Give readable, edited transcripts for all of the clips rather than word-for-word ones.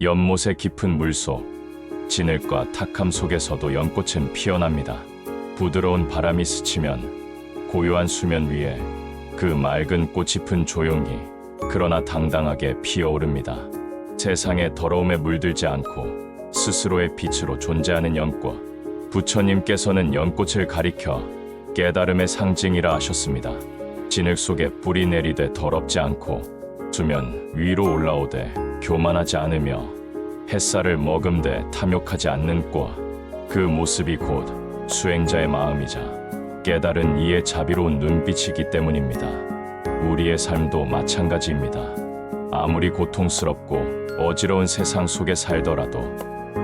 연못의 깊은 물속, 진흙과 탁함 속에서도 연꽃은 피어납니다. 부드러운 바람이 스치면 고요한 수면 위에 그 맑은 꽃이 핀 조용히 그러나 당당하게 피어오릅니다. 세상의 더러움에 물들지 않고 스스로의 빛으로 존재하는 연꽃. 부처님께서는 연꽃을 가리켜 깨달음의 상징이라 하셨습니다. 진흙 속에 뿌리 내리되 더럽지 않고 수면 위로 올라오되 교만하지 않으며 햇살을 머금되 탐욕하지 않는 꽃. 그 모습이 곧 수행자의 마음이자 깨달은 이의 자비로운 눈빛이기 때문입니다. 우리의 삶도 마찬가지입니다. 아무리 고통스럽고 어지러운 세상 속에 살더라도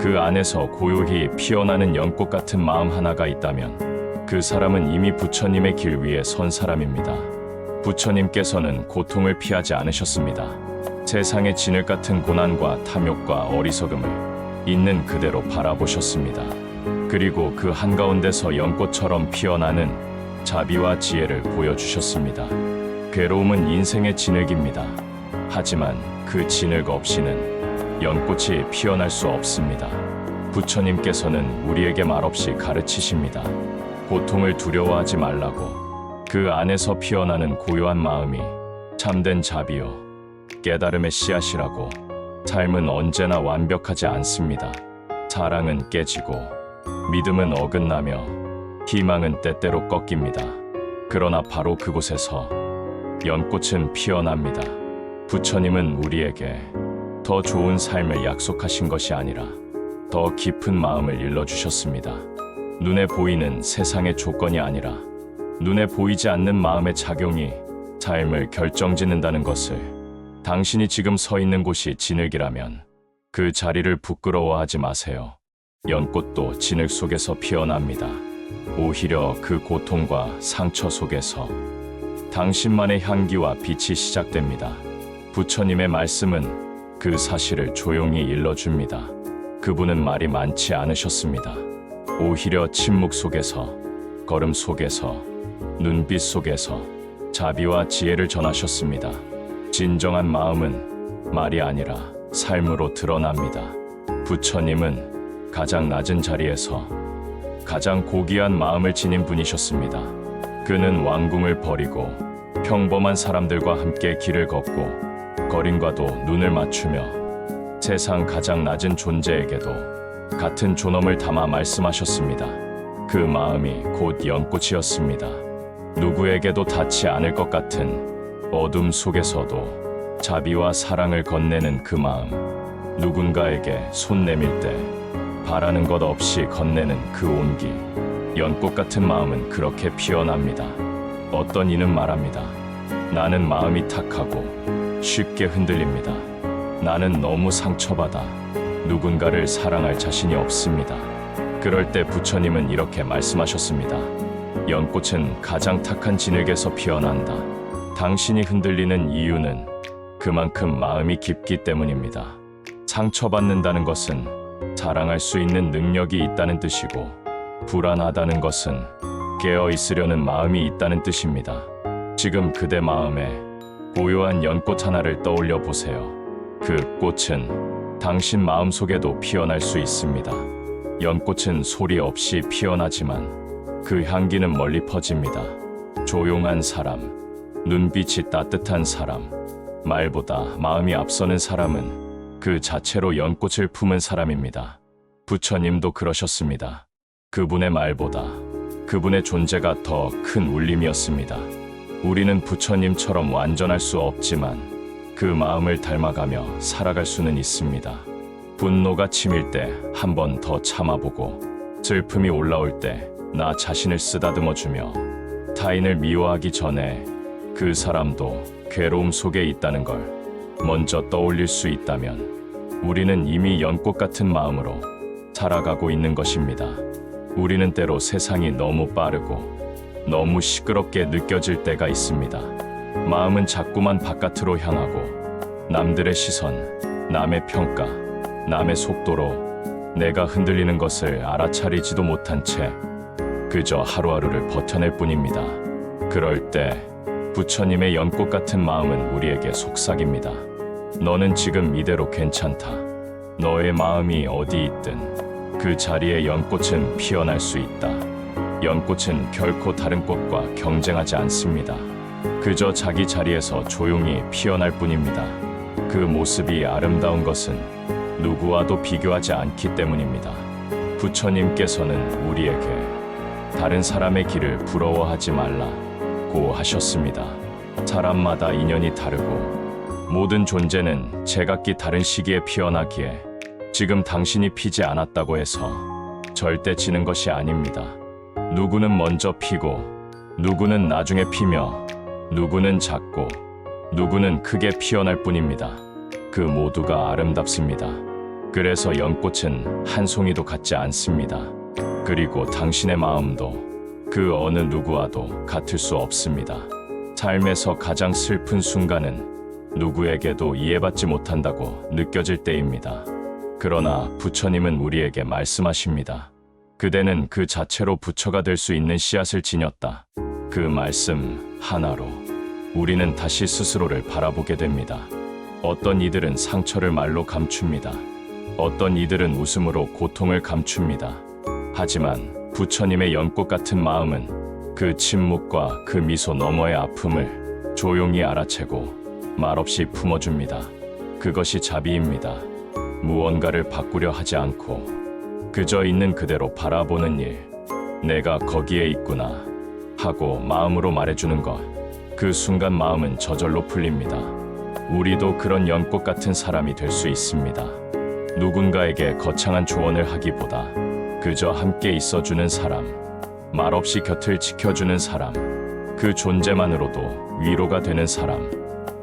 그 안에서 고요히 피어나는 연꽃 같은 마음 하나가 있다면 그 사람은 이미 부처님의 길 위에 선 사람입니다. 부처님께서는 고통을 피하지 않으셨습니다. 세상의 진흙 같은 고난과 탐욕과 어리석음을 있는 그대로 바라보셨습니다. 그리고 그 한가운데서 연꽃처럼 피어나는 자비와 지혜를 보여주셨습니다. 괴로움은 인생의 진흙입니다. 하지만 그 진흙 없이는 연꽃이 피어날 수 없습니다. 부처님께서는 우리에게 말없이 가르치십니다. 고통을 두려워하지 말라고. 그 안에서 피어나는 고요한 마음이 참된 자비요, 깨달음의 씨앗이라고. 삶은 언제나 완벽하지 않습니다. 사랑은 깨지고 믿음은 어긋나며 희망은 때때로 꺾입니다. 그러나 바로 그곳에서 연꽃은 피어납니다. 부처님은 우리에게 더 좋은 삶을 약속하신 것이 아니라 더 깊은 마음을 일러주셨습니다. 눈에 보이는 세상의 조건이 아니라 눈에 보이지 않는 마음의 작용이 삶을 결정짓는다는 것을. 당신이 지금 서 있는 곳이 진흙이라면 그 자리를 부끄러워하지 마세요. 연꽃도 진흙 속에서 피어납니다. 오히려 그 고통과 상처 속에서 당신만의 향기와 빛이 시작됩니다. 부처님의 말씀은 그 사실을 조용히 일러줍니다. 그분은 말이 많지 않으셨습니다. 오히려 침묵 속에서, 걸음 속에서, 눈빛 속에서 자비와 지혜를 전하셨습니다. 진정한 마음은 말이 아니라 삶으로 드러납니다. 부처님은 가장 낮은 자리에서 가장 고귀한 마음을 지닌 분이셨습니다. 그는 왕궁을 버리고 평범한 사람들과 함께 길을 걷고 거린과도 눈을 맞추며 세상 가장 낮은 존재에게도 같은 존엄을 담아 말씀하셨습니다. 그 마음이 곧 연꽃이었습니다. 누구에게도 닿지 않을 것 같은 어둠 속에서도 자비와 사랑을 건네는 그 마음. 누군가에게 손 내밀 때 바라는 것 없이 건네는 그 온기. 연꽃 같은 마음은 그렇게 피어납니다. 어떤 이는 말합니다. 나는 마음이 탁하고 쉽게 흔들립니다. 나는 너무 상처받아 누군가를 사랑할 자신이 없습니다. 그럴 때 부처님은 이렇게 말씀하셨습니다. 연꽃은 가장 탁한 진흙에서 피어난다. 당신이 흔들리는 이유는 그만큼 마음이 깊기 때문입니다. 상처받는다는 것은 사랑할 수 있는 능력이 있다는 뜻이고, 불안하다는 것은 깨어 있으려는 마음이 있다는 뜻입니다. 지금 그대 마음에 고요한 연꽃 하나를 떠올려 보세요. 그 꽃은 당신 마음속에도 피어날 수 있습니다. 연꽃은 소리 없이 피어나지만 그 향기는 멀리 퍼집니다. 조용한 사람, 눈빛이 따뜻한 사람, 말보다 마음이 앞서는 사람은 그 자체로 연꽃을 품은 사람입니다. 부처님도 그러셨습니다. 그분의 말보다 그분의 존재가 더 큰 울림이었습니다. 우리는 부처님처럼 완전할 수 없지만 그 마음을 닮아가며 살아갈 수는 있습니다. 분노가 치밀 때 한 번 더 참아보고, 슬픔이 올라올 때 나 자신을 쓰다듬어주며, 타인을 미워하기 전에 그 사람도 괴로움 속에 있다는 걸 먼저 떠올릴 수 있다면 우리는 이미 연꽃 같은 마음으로 살아가고 있는 것입니다. 우리는 때로 세상이 너무 빠르고 너무 시끄럽게 느껴질 때가 있습니다. 마음은 자꾸만 바깥으로 향하고 남들의 시선, 남의 평가, 남의 속도로 내가 흔들리는 것을 알아차리지도 못한 채 그저 하루하루를 버텨낼 뿐입니다. 그럴 때 부처님의 연꽃 같은 마음은 우리에게 속삭입니다. 너는 지금 이대로 괜찮다. 너의 마음이 어디 있든 그 자리에 연꽃은 피어날 수 있다. 연꽃은 결코 다른 꽃과 경쟁하지 않습니다. 그저 자기 자리에서 조용히 피어날 뿐입니다. 그 모습이 아름다운 것은 누구와도 비교하지 않기 때문입니다. 부처님께서는 우리에게 다른 사람의 길을 부러워하지 말라고 하셨습니다. 사람마다 인연이 다르고 모든 존재는 제각기 다른 시기에 피어나기에 지금 당신이 피지 않았다고 해서 절대 지는 것이 아닙니다. 누구는 먼저 피고 누구는 나중에 피며 누구는 작고 누구는 크게 피어날 뿐입니다. 그 모두가 아름답습니다. 그래서 연꽃은 한 송이도 같지 않습니다. 그리고 당신의 마음도 그 어느 누구와도 같을 수 없습니다. 삶에서 가장 슬픈 순간은 누구에게도 이해받지 못한다고 느껴질 때입니다. 그러나 부처님은 우리에게 말씀하십니다. 그대는 그 자체로 부처가 될 수 있는 씨앗을 지녔다. 그 말씀 하나로 우리는 다시 스스로를 바라보게 됩니다. 어떤 이들은 상처를 말로 감춥니다. 어떤 이들은 웃음으로 고통을 감춥니다. 하지만 부처님의 연꽃 같은 마음은 그 침묵과 그 미소 너머의 아픔을 조용히 알아채고 말없이 품어줍니다. 그것이 자비입니다. 무언가를 바꾸려 하지 않고 그저 있는 그대로 바라보는 일. 내가 거기에 있구나 하고 마음으로 말해주는 것. 그 순간 마음은 저절로 풀립니다. 우리도 그런 연꽃 같은 사람이 될 수 있습니다. 누군가에게 거창한 조언을 하기보다 그저 함께 있어주는 사람, 말없이 곁을 지켜주는 사람, 그 존재만으로도 위로가 되는 사람,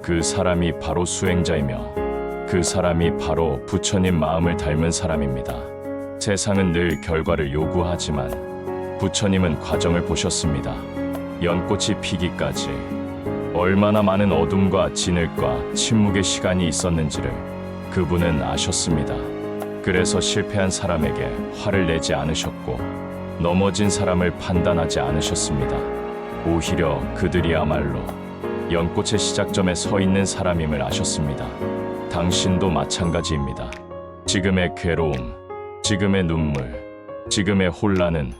그 사람이 바로 수행자이며 그 사람이 바로 부처님 마음을 닮은 사람입니다. 세상은 늘 결과를 요구하지만 부처님은 과정을 보셨습니다. 연꽃이 피기까지 얼마나 많은 어둠과 진흙과 침묵의 시간이 있었는지를 그분은 아셨습니다. 그래서 실패한 사람에게 화를 내지 않으셨고 넘어진 사람을 판단하지 않으셨습니다. 오히려 그들이야말로 연꽃의 시작점에 서 있는 사람임을 아셨습니다. 당신도 마찬가지입니다. 지금의 괴로움, 지금의 눈물, 지금의 혼란은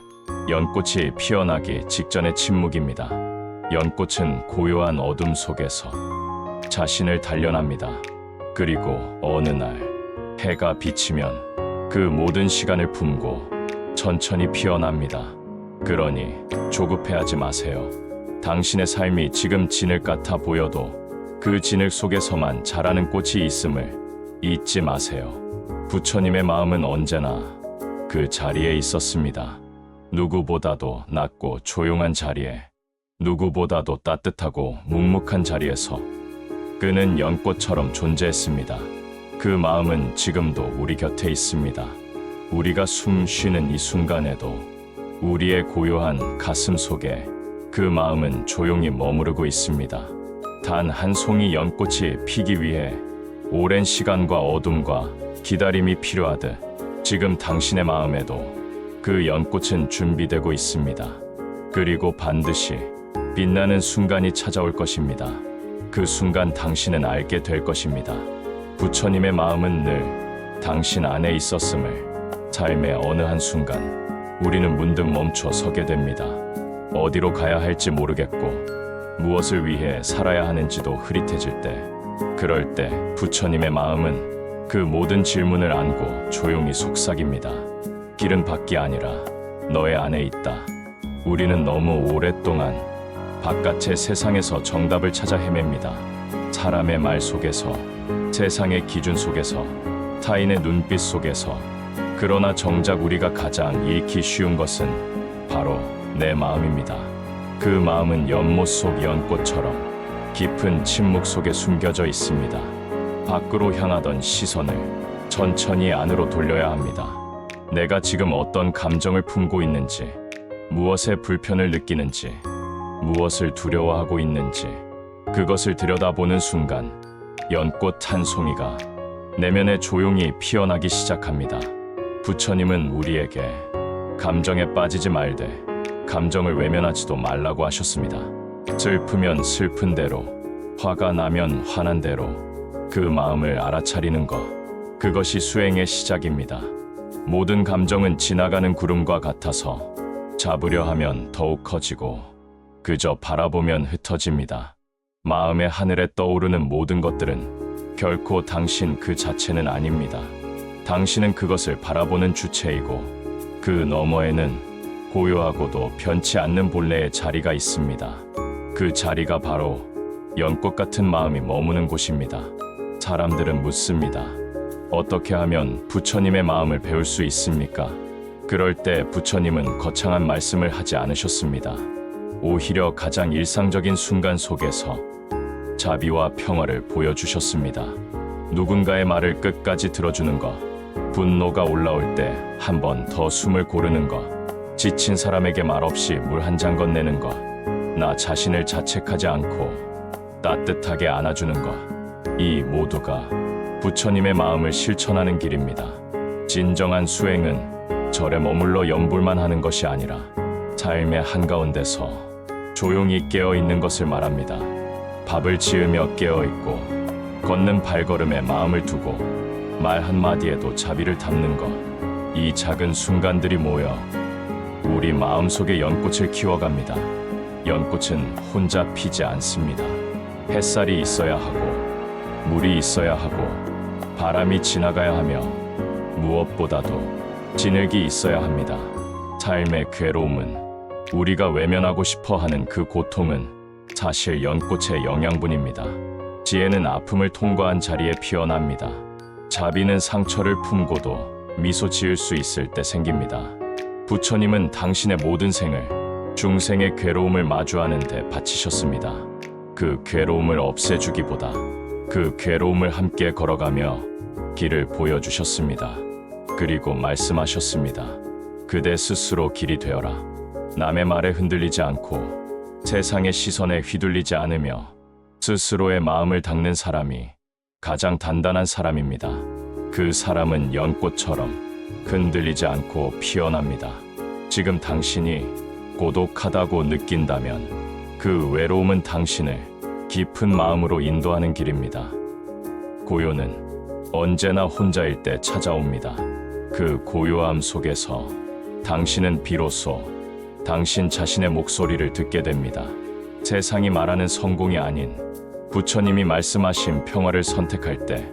연꽃이 피어나기 직전의 침묵입니다. 연꽃은 고요한 어둠 속에서 자신을 단련합니다. 그리고 어느 날 해가 비치면 그 모든 시간을 품고 천천히 피어납니다. 그러니 조급해하지 마세요. 당신의 삶이 지금 진흙 같아 보여도 그 진흙 속에서만 자라는 꽃이 있음을 잊지 마세요. 부처님의 마음은 언제나 그 자리에 있었습니다. 누구보다도 낮고 조용한 자리에, 누구보다도 따뜻하고 묵묵한 자리에서 그는 연꽃처럼 존재했습니다. 그 마음은 지금도 우리 곁에 있습니다. 우리가 숨 쉬는 이 순간에도 우리의 고요한 가슴 속에 그 마음은 조용히 머무르고 있습니다. 단 한 송이 연꽃이 피기 위해 오랜 시간과 어둠과 기다림이 필요하듯 지금 당신의 마음에도 그 연꽃은 준비되고 있습니다. 그리고 반드시 빛나는 순간이 찾아올 것입니다. 그 순간 당신은 알게 될 것입니다. 부처님의 마음은 늘 당신 안에 있었음을. 삶의 어느 한순간 우리는 문득 멈춰 서게 됩니다. 어디로 가야 할지 모르겠고 무엇을 위해 살아야 하는지도 흐릿해질 때, 그럴 때 부처님의 마음은 그 모든 질문을 안고 조용히 속삭입니다. 길은 밖이 아니라 너의 안에 있다. 우리는 너무 오랫동안 바깥의 세상에서 정답을 찾아 헤맵니다. 사람의 말 속에서, 세상의 기준 속에서, 타인의 눈빛 속에서. 그러나 정작 우리가 가장 잃기 쉬운 것은 바로 내 마음입니다. 그 마음은 연못 속 연꽃처럼 깊은 침묵 속에 숨겨져 있습니다. 밖으로 향하던 시선을 천천히 안으로 돌려야 합니다. 내가 지금 어떤 감정을 품고 있는지, 무엇에 불편을 느끼는지, 무엇을 두려워하고 있는지, 그것을 들여다보는 순간 연꽃 한 송이가 내면에 조용히 피어나기 시작합니다. 부처님은 우리에게 감정에 빠지지 말되 감정을 외면하지도 말라고 하셨습니다. 슬프면 슬픈 대로, 화가 나면 화난 대로 그 마음을 알아차리는 것. 그것이 수행의 시작입니다. 모든 감정은 지나가는 구름과 같아서 잡으려 하면 더욱 커지고 그저 바라보면 흩어집니다. 마음의 하늘에 떠오르는 모든 것들은 결코 당신 그 자체는 아닙니다. 당신은 그것을 바라보는 주체이고 그 너머에는 고요하고도 변치 않는 본래의 자리가 있습니다. 그 자리가 바로 연꽃 같은 마음이 머무는 곳입니다. 사람들은 묻습니다. 어떻게 하면 부처님의 마음을 배울 수 있습니까? 그럴 때 부처님은 거창한 말씀을 하지 않으셨습니다. 오히려 가장 일상적인 순간 속에서 자비와 평화를 보여주셨습니다. 누군가의 말을 끝까지 들어주는 것, 분노가 올라올 때 한 번 더 숨을 고르는 것, 지친 사람에게 말없이 물 한 잔 건네는 것, 나 자신을 자책하지 않고 따뜻하게 안아주는 것, 이 모두가 부처님의 마음을 실천하는 길입니다. 진정한 수행은 절에 머물러 연불만 하는 것이 아니라 삶의 한가운데서 조용히 깨어있는 것을 말합니다. 밥을 지으며 깨어있고 걷는 발걸음에 마음을 두고 말 한마디에도 자비를 담는 것, 이 작은 순간들이 모여 우리 마음속의 연꽃을 키워갑니다. 연꽃은 혼자 피지 않습니다. 햇살이 있어야 하고 물이 있어야 하고 바람이 지나가야 하며 무엇보다도 진흙이 있어야 합니다. 삶의 괴로움은 우리가 외면하고 싶어 하는 그 고통은 사실 연꽃의 영양분입니다. 지혜는 아픔을 통과한 자리에 피어납니다. 자비는 상처를 품고도 미소 지을 수 있을 때 생깁니다. 부처님은 당신의 모든 생을 중생의 괴로움을 마주하는 데 바치셨습니다. 그 괴로움을 없애주기보다 그 괴로움을 함께 걸어가며 길을 보여주셨습니다. 그리고 말씀하셨습니다. 그대 스스로 길이 되어라. 남의 말에 흔들리지 않고 세상의 시선에 휘둘리지 않으며 스스로의 마음을 닦는 사람이 가장 단단한 사람입니다. 그 사람은 연꽃처럼 흔들리지 않고 피어납니다. 지금 당신이 고독하다고 느낀다면 그 외로움은 당신을 깊은 마음으로 인도하는 길입니다. 고요는 언제나 혼자일 때 찾아옵니다. 그 고요함 속에서 당신은 비로소 당신 자신의 목소리를 듣게 됩니다. 세상이 말하는 성공이 아닌 부처님이 말씀하신 평화를 선택할 때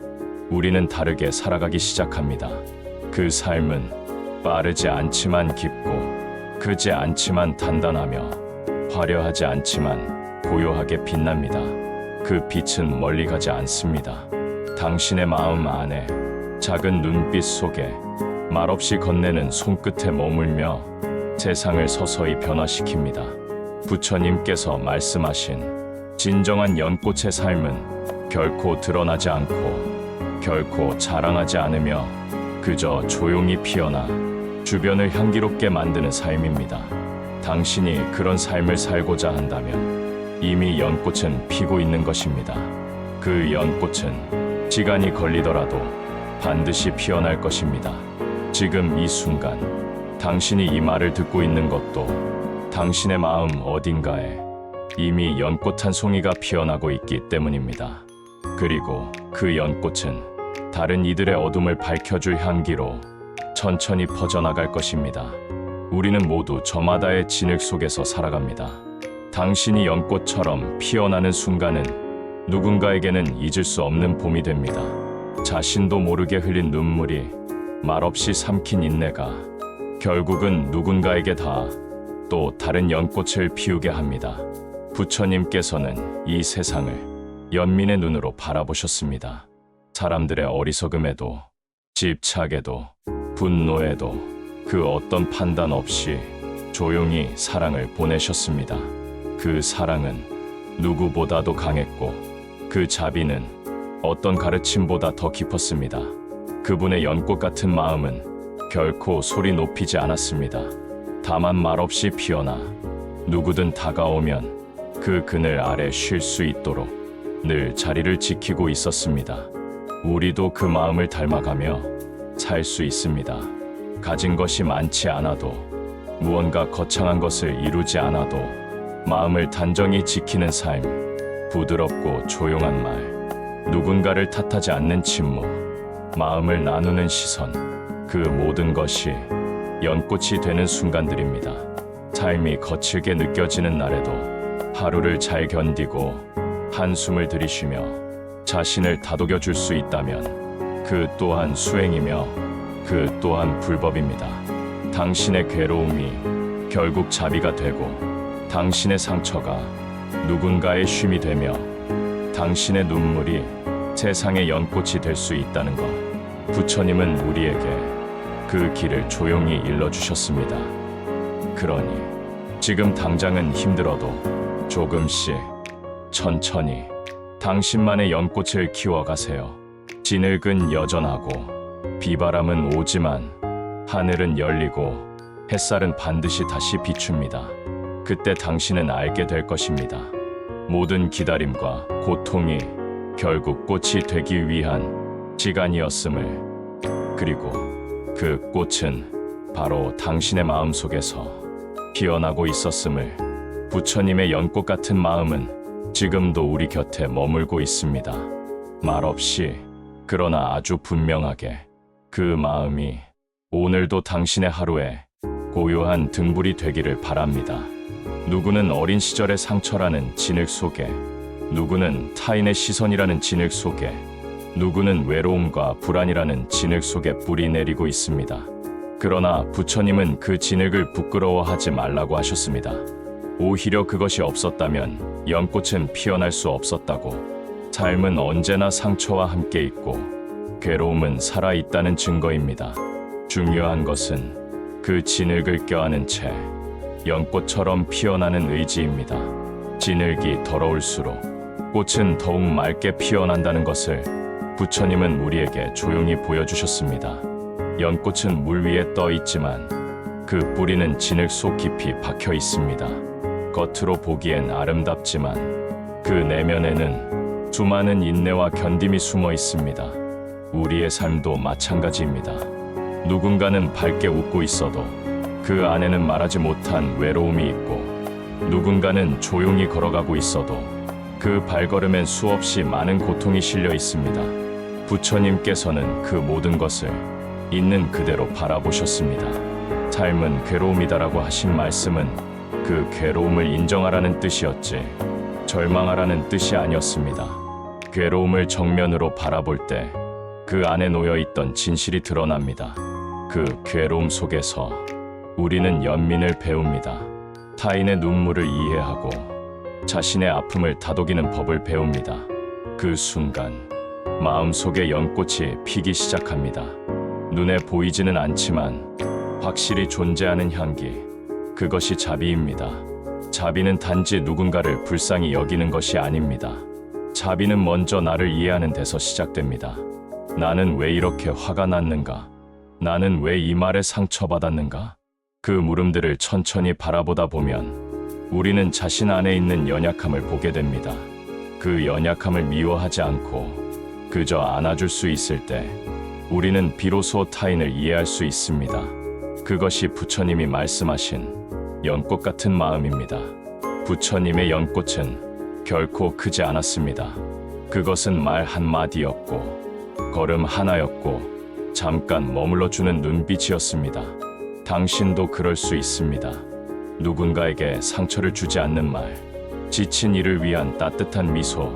우리는 다르게 살아가기 시작합니다. 그 삶은 빠르지 않지만 깊고 크지 않지만 단단하며 화려하지 않지만 고요하게 빛납니다. 그 빛은 멀리 가지 않습니다. 당신의 마음 안에 작은 눈빛 속에 말없이 건네는 손끝에 머물며 세상을 서서히 변화시킵니다. 부처님께서 말씀하신 진정한 연꽃의 삶은 결코 드러나지 않고 결코 자랑하지 않으며 그저 조용히 피어나 주변을 향기롭게 만드는 삶입니다. 당신이 그런 삶을 살고자 한다면 이미 연꽃은 피고 있는 것입니다. 그 연꽃은 시간이 걸리더라도 반드시 피어날 것입니다. 지금 이 순간 당신이 이 말을 듣고 있는 것도 당신의 마음 어딘가에 이미 연꽃 한 송이가 피어나고 있기 때문입니다. 그리고 그 연꽃은 다른 이들의 어둠을 밝혀줄 향기로 천천히 퍼져나갈 것입니다. 우리는 모두 저마다의 진흙 속에서 살아갑니다. 당신이 연꽃처럼 피어나는 순간은 누군가에게는 잊을 수 없는 봄이 됩니다. 자신도 모르게 흘린 눈물이 말없이 삼킨 인내가 결국은 누군가에게 다 또 다른 연꽃을 피우게 합니다. 부처님께서는 이 세상을 연민의 눈으로 바라보셨습니다. 사람들의 어리석음에도 집착에도 분노에도 그 어떤 판단 없이 조용히 사랑을 보내셨습니다. 그 사랑은 누구보다도 강했고 그 자비는 어떤 가르침보다 더 깊었습니다. 그분의 연꽃 같은 마음은 결코 소리 높이지 않았습니다. 다만 말없이 피어나 누구든 다가오면 그 그늘 아래 쉴 수 있도록 늘 자리를 지키고 있었습니다. 우리도 그 마음을 닮아가며 살 수 있습니다. 가진 것이 많지 않아도 무언가 거창한 것을 이루지 않아도 마음을 단정히 지키는 삶, 부드럽고 조용한 말, 누군가를 탓하지 않는 침묵, 마음을 나누는 시선, 그 모든 것이 연꽃이 되는 순간들입니다. 삶이 거칠게 느껴지는 날에도 하루를 잘 견디고 한숨을 들이쉬며 자신을 다독여 줄 수 있다면 그 또한 수행이며 그 또한 불법입니다. 당신의 괴로움이 결국 자비가 되고 당신의 상처가 누군가의 쉼이 되며 당신의 눈물이 세상의 연꽃이 될 수 있다는 것. 부처님은 우리에게 그 길을 조용히 일러주셨습니다. 그러니 지금 당장은 힘들어도 조금씩 천천히 당신만의 연꽃을 키워가세요. 진흙은 여전하고 비바람은 오지만 하늘은 열리고 햇살은 반드시 다시 비춥니다. 그때 당신은 알게 될 것입니다. 모든 기다림과 고통이 결국 꽃이 되기 위한 시간이었음을, 그리고 그 꽃은 바로 당신의 마음속에서 피어나고 있었음을. 부처님의 연꽃 같은 마음은 지금도 우리 곁에 머물고 있습니다. 말없이, 그러나 아주 분명하게 그 마음이 오늘도 당신의 하루에 고요한 등불이 되기를 바랍니다. 누구는 어린 시절의 상처라는 진흙 속에, 누구는 타인의 시선이라는 진흙 속에, 누구는 외로움과 불안이라는 진흙 속에 뿌리 내리고 있습니다. 그러나 부처님은 그 진흙을 부끄러워하지 말라고 하셨습니다. 오히려 그것이 없었다면 연꽃은 피어날 수 없었다고. 삶은 언제나 상처와 함께 있고 괴로움은 살아있다는 증거입니다. 중요한 것은 그 진흙을 껴안은 채 연꽃처럼 피어나는 의지입니다. 진흙이 더러울수록 꽃은 더욱 맑게 피어난다는 것을 부처님은 우리에게 조용히 보여주셨습니다. 연꽃은 물 위에 떠 있지만 그 뿌리는 진흙 속 깊이 박혀 있습니다. 겉으로 보기엔 아름답지만 그 내면에는 수많은 인내와 견딤이 숨어 있습니다. 우리의 삶도 마찬가지입니다. 누군가는 밝게 웃고 있어도 그 안에는 말하지 못한 외로움이 있고, 누군가는 조용히 걸어가고 있어도 그 발걸음엔 수없이 많은 고통이 실려 있습니다. 부처님께서는 그 모든 것을 있는 그대로 바라보셨습니다. 삶은 괴로움이다라고 하신 말씀은 그 괴로움을 인정하라는 뜻이었지 절망하라는 뜻이 아니었습니다. 괴로움을 정면으로 바라볼 때 그 안에 놓여있던 진실이 드러납니다. 그 괴로움 속에서 우리는 연민을 배웁니다. 타인의 눈물을 이해하고 자신의 아픔을 다독이는 법을 배웁니다. 그 순간 마음속에 연꽃이 피기 시작합니다. 눈에 보이지는 않지만 확실히 존재하는 향기, 그것이 자비입니다. 자비는 단지 누군가를 불쌍히 여기는 것이 아닙니다. 자비는 먼저 나를 이해하는 데서 시작됩니다. 나는 왜 이렇게 화가 났는가? 나는 왜 이 말에 상처받았는가? 그 물음들을 천천히 바라보다 보면 우리는 자신 안에 있는 연약함을 보게 됩니다. 그 연약함을 미워하지 않고 그저 안아줄 수 있을 때 우리는 비로소 타인을 이해할 수 있습니다. 그것이 부처님이 말씀하신 연꽃 같은 마음입니다. 부처님의 연꽃은 결코 크지 않았습니다. 그것은 말 한마디였고 걸음 하나였고 잠깐 머물러주는 눈빛이었습니다. 당신도 그럴 수 있습니다. 누군가에게 상처를 주지 않는 말, 지친 이를 위한 따뜻한 미소,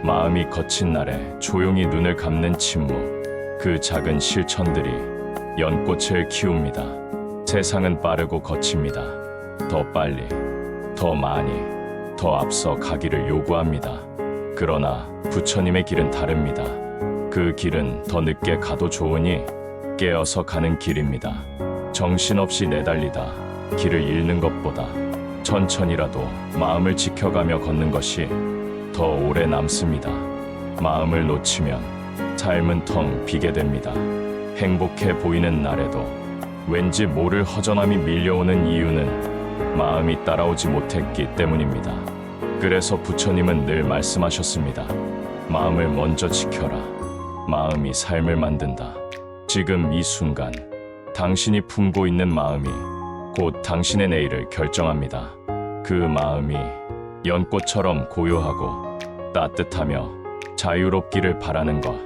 마음이 거친 날에 조용히 눈을 감는 침묵, 그 작은 실천들이 연꽃을 키웁니다. 세상은 빠르고 거칩니다. 더 빨리, 더 많이, 더 앞서 가기를 요구합니다. 그러나 부처님의 길은 다릅니다. 그 길은 더 늦게 가도 좋으니 깨어서 가는 길입니다. 정신없이 내달리다 길을 잃는 것보다 천천히라도 마음을 지켜가며 걷는 것이 더 오래 남습니다. 마음을 놓치면 삶은 텅 비게 됩니다. 행복해 보이는 날에도 왠지 모를 허전함이 밀려오는 이유는 마음이 따라오지 못했기 때문입니다. 그래서 부처님은 늘 말씀하셨습니다. 마음을 먼저 지켜라. 마음이 삶을 만든다. 지금 이 순간 당신이 품고 있는 마음이 곧 당신의 내일을 결정합니다. 그 마음이 연꽃처럼 고요하고 따뜻하며 자유롭기를 바라는 것,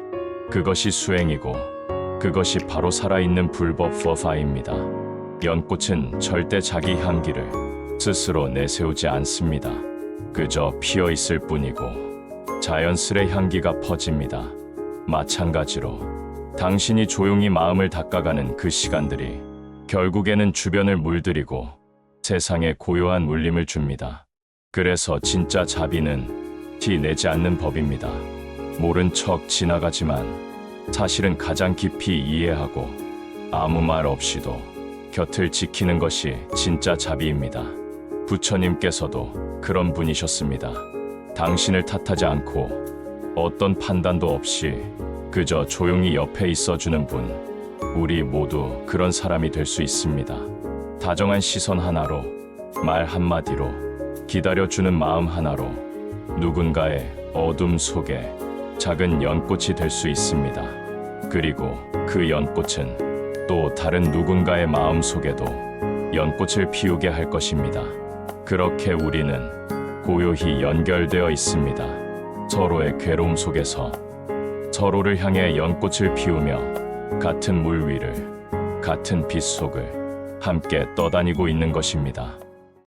그것이 수행이고 그것이 바로 살아있는 불법 퍼파입니다. 연꽃은 절대 자기 향기를 스스로 내세우지 않습니다. 그저 피어 있을 뿐이고 자연스레 향기가 퍼집니다. 마찬가지로 당신이 조용히 마음을 닦아가는 그 시간들이 결국에는 주변을 물들이고 세상에 고요한 울림을 줍니다. 그래서 진짜 자비는 티 내지 않는 법입니다. 모른 척 지나가지만 사실은 가장 깊이 이해하고 아무 말 없이도 곁을 지키는 것이 진짜 자비입니다. 부처님께서도 그런 분이셨습니다. 당신을 탓하지 않고 어떤 판단도 없이 그저 조용히 옆에 있어주는 분. 우리 모두 그런 사람이 될 수 있습니다. 다정한 시선 하나로, 말 한마디로, 기다려주는 마음 하나로 누군가의 어둠 속에 작은 연꽃이 될 수 있습니다. 그리고 그 연꽃은 또 다른 누군가의 마음 속에도 연꽃을 피우게 할 것입니다. 그렇게 우리는 고요히 연결되어 있습니다. 서로의 괴로움 속에서 서로를 향해 연꽃을 피우며 같은 물 위를, 같은 빛 속을 함께 떠다니고 있는 것입니다.